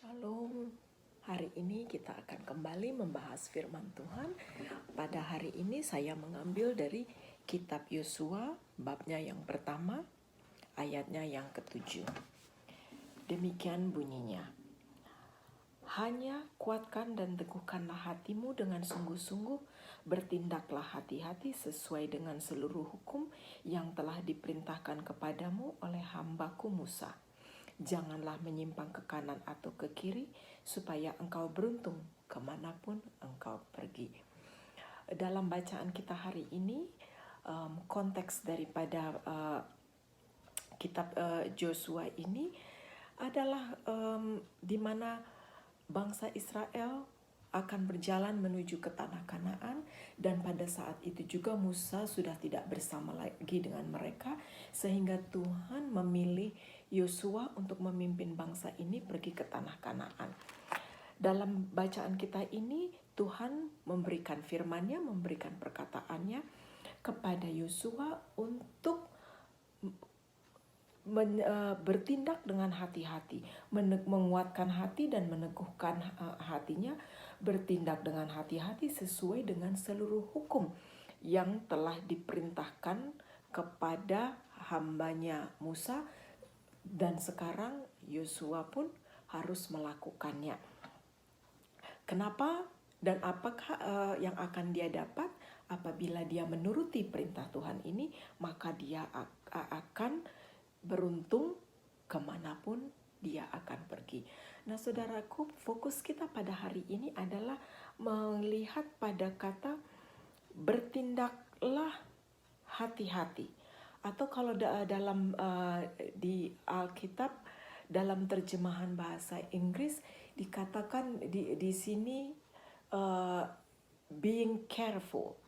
Shalom. Hari ini kita akan kembali membahas firman Tuhan. Pada hari ini saya mengambil dari kitab Yosua, babnya yang pertama, ayatnya yang ke-7. Demikian bunyinya. Hanya kuatkan dan teguhkanlah hatimu dengan sungguh-sungguh, bertindaklah hati-hati sesuai dengan seluruh hukum yang telah diperintahkan kepadamu oleh hambaku Musa. Janganlah menyimpang ke kanan atau ke kiri, supaya engkau beruntung kemanapun engkau pergi. Dalam bacaan kita hari ini, konteks daripada kitab Joshua ini adalah di mana bangsa Israel akan berjalan menuju ke tanah Kanaan, dan pada saat itu juga Musa sudah tidak bersama lagi dengan mereka, sehingga Tuhan memilih Yosua untuk memimpin bangsa ini pergi ke tanah Kanaan. Dalam bacaan kita ini Tuhan memberikan firman-Nya, memberikan perkataannya kepada Yosua untuk bertindak dengan hati-hati, menguatkan hati dan meneguhkan hatinya, bertindak dengan hati-hati sesuai dengan seluruh hukum yang telah diperintahkan kepada hambanya Musa, dan sekarang Yosua pun harus melakukannya. Kenapa dan apakah yang akan dia dapat apabila dia menuruti perintah Tuhan ini? Maka dia akan beruntung kemanapun dia akan pergi. Nah saudaraku, fokus kita pada hari ini adalah melihat pada kata bertindaklah hati-hati. Atau kalau dalam di Alkitab, dalam terjemahan bahasa Inggris dikatakan di sini being careful.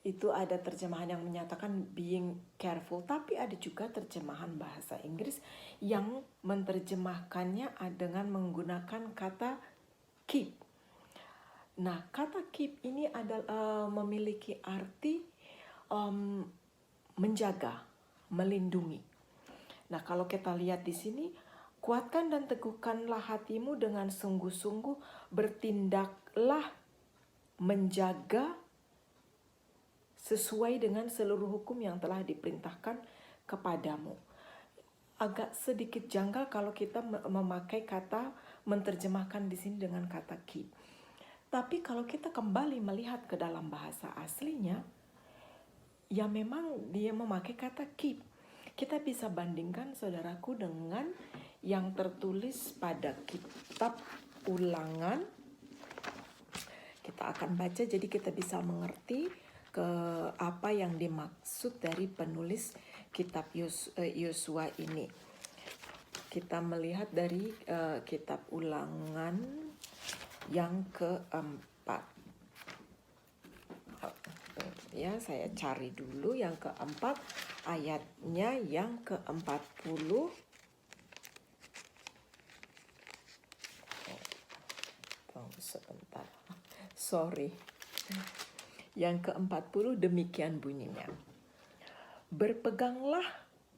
Itu ada terjemahan yang menyatakan being careful, tapi ada juga terjemahan bahasa Inggris yang menerjemahkannya dengan menggunakan kata keep. Nah, kata keep ini adalah memiliki arti menjaga, melindungi. Nah, kalau kita lihat di sini, kuatkan dan teguhkanlah hatimu dengan sungguh-sungguh, bertindaklah menjaga sesuai dengan seluruh hukum yang telah diperintahkan kepadamu. Agak sedikit janggal kalau kita memakai kata, menerjemahkan di sini dengan kata keep. Tapi kalau kita kembali melihat ke dalam bahasa aslinya, ya memang dia memakai kata keep. Kita bisa bandingkan saudaraku dengan yang tertulis pada kitab Ulangan. Kita akan baca, jadi kita bisa mengerti ke apa yang dimaksud dari penulis kitab Yosua ini. Kita melihat dari kitab Ulangan yang keempat. Ya, saya cari dulu yang keempat, ayatnya yang ke-40. Sebentar. Sorry. Yang ke-40 demikian bunyinya. Berpeganglah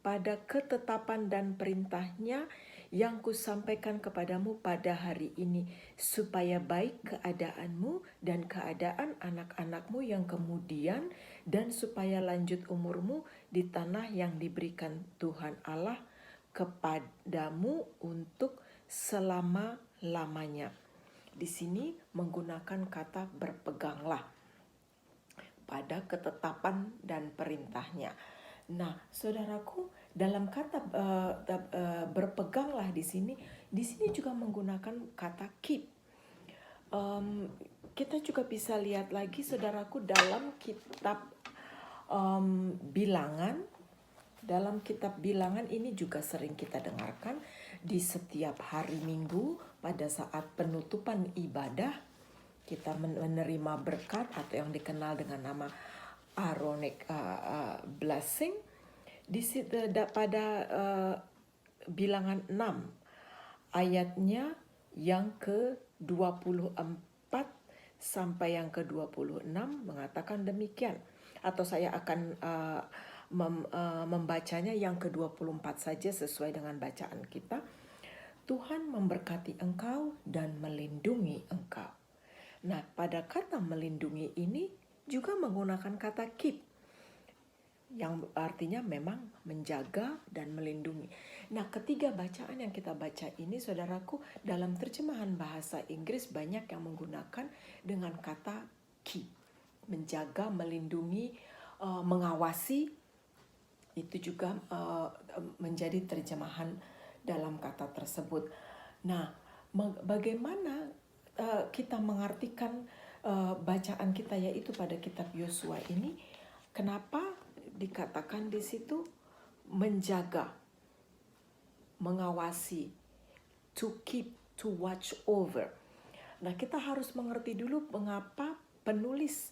pada ketetapan dan perintahnya yang kusampaikan kepadamu pada hari ini, supaya baik keadaanmu dan keadaan anak-anakmu yang kemudian, dan supaya lanjut umurmu di tanah yang diberikan Tuhan Allah kepadamu untuk selama-lamanya. Di sini menggunakan kata berpeganglah pada ketetapan dan perintahnya. Nah, saudaraku, dalam kata berpeganglah di sini juga menggunakan kata keep. Kita juga bisa lihat lagi, saudaraku, dalam kitab Bilangan. Dalam kitab Bilangan ini juga sering kita dengarkan di setiap hari Minggu pada saat penutupan ibadah. Kita menerima berkat atau yang dikenal dengan nama Aaronic blessing. Pada Bilangan 6 ayatnya yang ke-24 sampai yang ke-26 mengatakan demikian. Atau saya akan membacanya yang ke-24 saja sesuai dengan bacaan kita. Tuhan memberkati engkau dan melindungi engkau. Nah, pada kata melindungi ini juga menggunakan kata keep, yang artinya memang menjaga dan melindungi. Nah, ketiga bacaan yang kita baca ini, saudaraku, dalam terjemahan bahasa Inggris banyak yang menggunakan dengan kata keep, menjaga, melindungi, mengawasi. Itu juga menjadi terjemahan dalam kata tersebut. Nah, bagaimana kita mengartikan bacaan kita yaitu pada kitab Yosua ini? Kenapa dikatakan di situ menjaga, mengawasi, to keep, to watch over. Nah, kita harus mengerti dulu mengapa penulis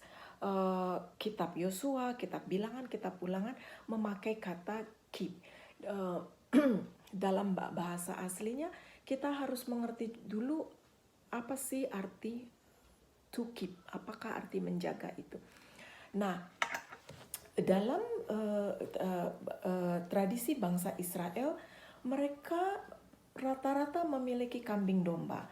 kitab Yosua, kitab Bilangan, kitab Ulangan memakai kata keep. Dalam bahasa aslinya kita harus mengerti dulu apa sih arti to keep, apakah arti menjaga itu. Nah, dalam tradisi bangsa Israel, mereka rata-rata memiliki kambing domba.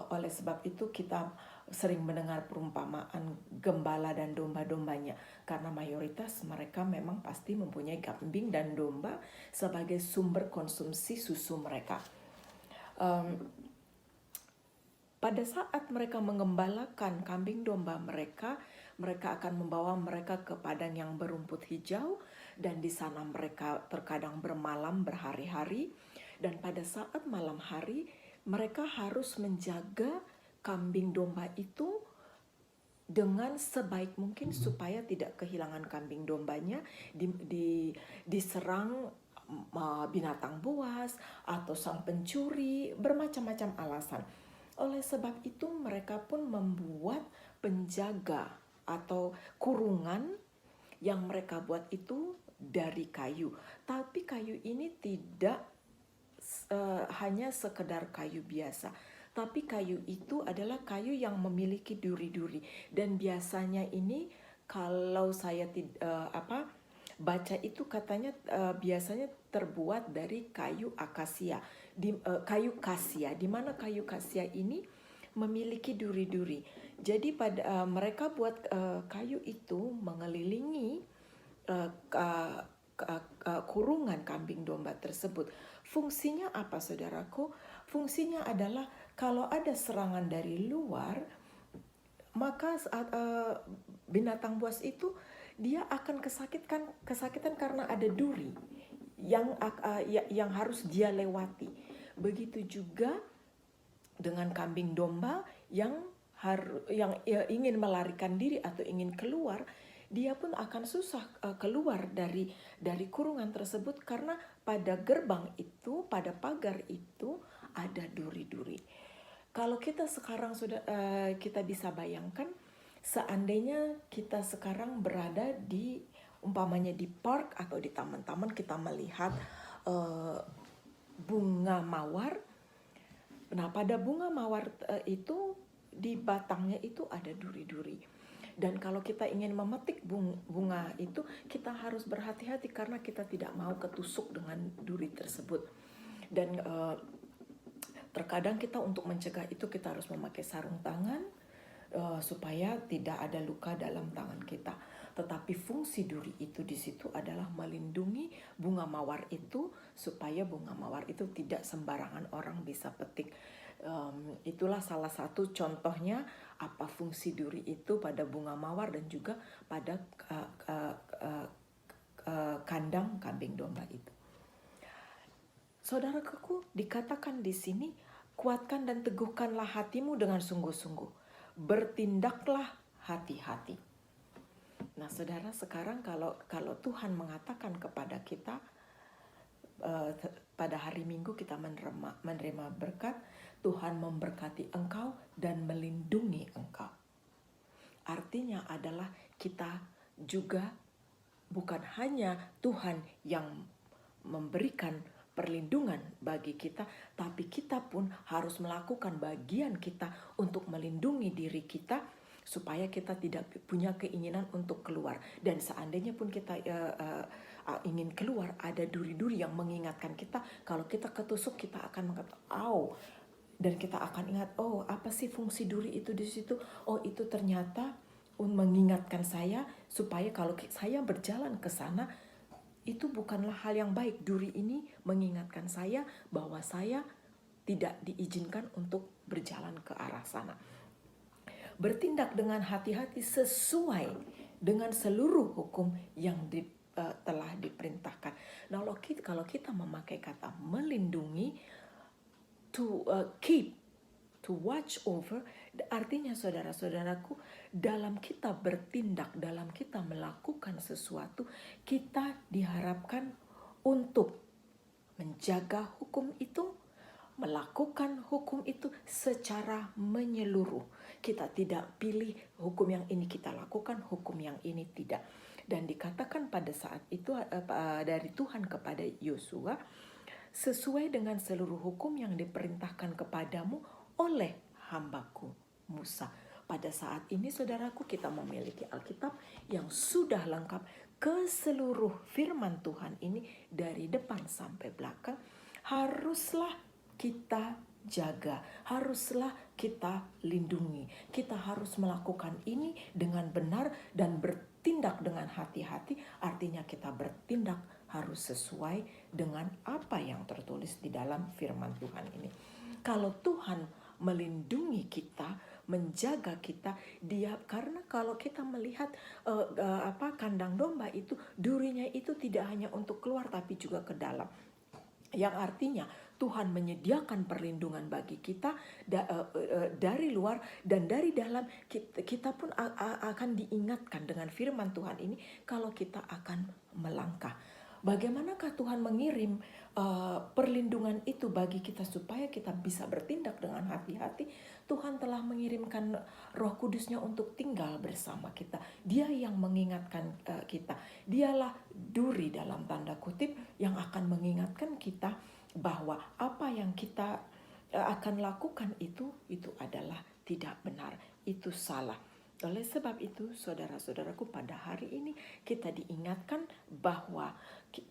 Oleh sebab itu kita sering mendengar perumpamaan gembala dan domba-dombanya, karena mayoritas mereka memang pasti mempunyai kambing dan domba sebagai sumber konsumsi susu mereka. Pada saat mereka mengembalakan kambing domba mereka, mereka akan membawa mereka ke padang yang berumput hijau, dan di sana mereka terkadang bermalam berhari-hari. Dan pada saat malam hari, mereka harus menjaga kambing domba itu dengan sebaik mungkin supaya tidak kehilangan kambing dombanya diserang binatang buas atau sang pencuri, bermacam-macam alasan. Oleh sebab itu mereka pun membuat penjaga atau kurungan yang mereka buat itu dari kayu. Tapi kayu ini tidak hanya sekedar kayu biasa, tapi kayu itu adalah kayu yang memiliki duri-duri. Dan biasanya ini kalau saya baca itu katanya biasanya terbuat dari kayu akasia, kayu kasia, di mana kayu kasia ini memiliki duri-duri. Jadi pada mereka buat kayu itu mengelilingi kurungan kambing domba tersebut. Fungsinya apa, saudaraku? Fungsinya adalah kalau ada serangan dari luar, maka binatang buas itu dia akan kesakitan karena ada duri yang harus dia lewati. Begitu juga dengan kambing domba yang ingin melarikan diri atau ingin keluar, dia pun akan susah keluar dari kurungan tersebut karena pada gerbang itu, pada pagar itu ada duri-duri. Kalau kita sekarang kita bisa bayangkan, seandainya kita sekarang berada di umpamanya di park atau di taman-taman, kita melihat bunga mawar. Nah, pada bunga mawar itu di batangnya itu ada duri-duri. Dan kalau kita ingin memetik bunga itu, kita harus berhati-hati karena kita tidak mau ketusuk dengan duri tersebut. Dan terkadang kita untuk mencegah itu kita harus memakai sarung tangan supaya tidak ada luka dalam tangan kita. Tetapi fungsi duri itu di situ adalah melindungi bunga mawar itu supaya bunga mawar itu tidak sembarangan orang bisa petik. Itulah salah satu contohnya apa fungsi duri itu pada bunga mawar dan juga pada kandang kambing domba itu. Saudaraku, dikatakan di sini, kuatkan dan teguhkanlah hatimu dengan sungguh-sungguh. Bertindaklah hati-hati. Nah, saudara, sekarang kalau Tuhan mengatakan kepada kita pada hari Minggu kita menerima berkat, Tuhan memberkati engkau dan melindungi engkau. Artinya adalah kita juga bukan hanya Tuhan yang memberikan perlindungan bagi kita, tapi kita pun harus melakukan bagian kita untuk melindungi diri kita supaya kita tidak punya keinginan untuk keluar. Dan seandainya pun kita ingin keluar, ada duri-duri yang mengingatkan kita. Kalau kita ketusuk, kita akan mengatakan, "Au." Dan kita akan ingat, oh apa sih fungsi duri itu di situ? Oh itu ternyata mengingatkan saya supaya kalau saya berjalan ke sana, itu bukanlah hal yang baik. Duri ini mengingatkan saya bahwa saya tidak diizinkan untuk berjalan ke arah sana. Bertindak dengan hati-hati sesuai dengan seluruh hukum yang telah diperintahkan. Nah, kalau kita memakai kata melindungi, to keep, to watch over, artinya saudara-saudaraku, dalam kita bertindak, dalam kita melakukan sesuatu, kita diharapkan untuk menjaga hukum itu, melakukan hukum itu secara menyeluruh. Kita tidak pilih hukum yang ini kita lakukan, hukum yang ini tidak. Dan dikatakan pada saat itu dari Tuhan kepada Yosua, sesuai dengan seluruh hukum yang diperintahkan kepadamu oleh hambaku Musa. Pada saat ini saudaraku, kita memiliki Alkitab yang sudah lengkap ke seluruh firman Tuhan ini dari depan sampai belakang. Haruslah kita jaga, haruslah kita lindungi. Kita harus melakukan ini dengan benar dan bertindak dengan hati-hati, artinya kita bertindak harus sesuai dengan apa yang tertulis di dalam firman Tuhan ini. Kalau Tuhan melindungi kita, menjaga kita, Dia, karena kalau kita melihat kandang domba itu, durinya itu tidak hanya untuk keluar tapi juga ke dalam. Yang artinya Tuhan menyediakan perlindungan bagi kita dari luar dan dari dalam. Kita pun akan diingatkan dengan firman Tuhan ini kalau kita akan melangkah. Bagaimanakah Tuhan mengirim perlindungan itu bagi kita supaya kita bisa bertindak dengan hati-hati? Tuhan telah mengirimkan Roh Kudus-Nya untuk tinggal bersama kita. Dia yang mengingatkan kita. Dialah duri dalam tanda kutip yang akan mengingatkan kita bahwa apa yang kita akan lakukan itu adalah tidak benar, itu salah. Oleh sebab itu, saudara-saudaraku, pada hari ini kita diingatkan bahwa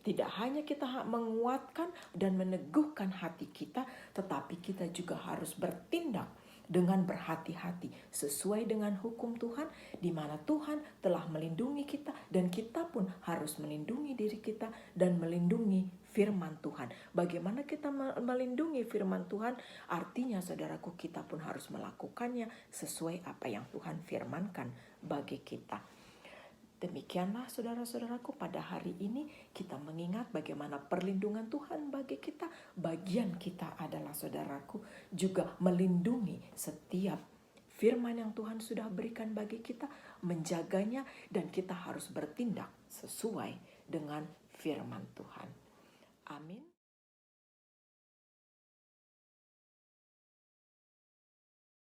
tidak hanya kita menguatkan dan meneguhkan hati kita, tetapi kita juga harus bertindak dengan berhati-hati sesuai dengan hukum Tuhan, di mana Tuhan telah melindungi kita dan kita pun harus melindungi diri kita dan melindungi firman Tuhan. Bagaimana kita melindungi firman Tuhan? Artinya saudaraku, kita pun harus melakukannya sesuai apa yang Tuhan firmankan bagi kita. Demikianlah saudara-saudaraku, pada hari ini kita mengingat bagaimana perlindungan Tuhan bagi kita. Bagian kita adalah saudaraku juga melindungi setiap firman yang Tuhan sudah berikan bagi kita, menjaganya, dan kita harus bertindak sesuai dengan firman Tuhan.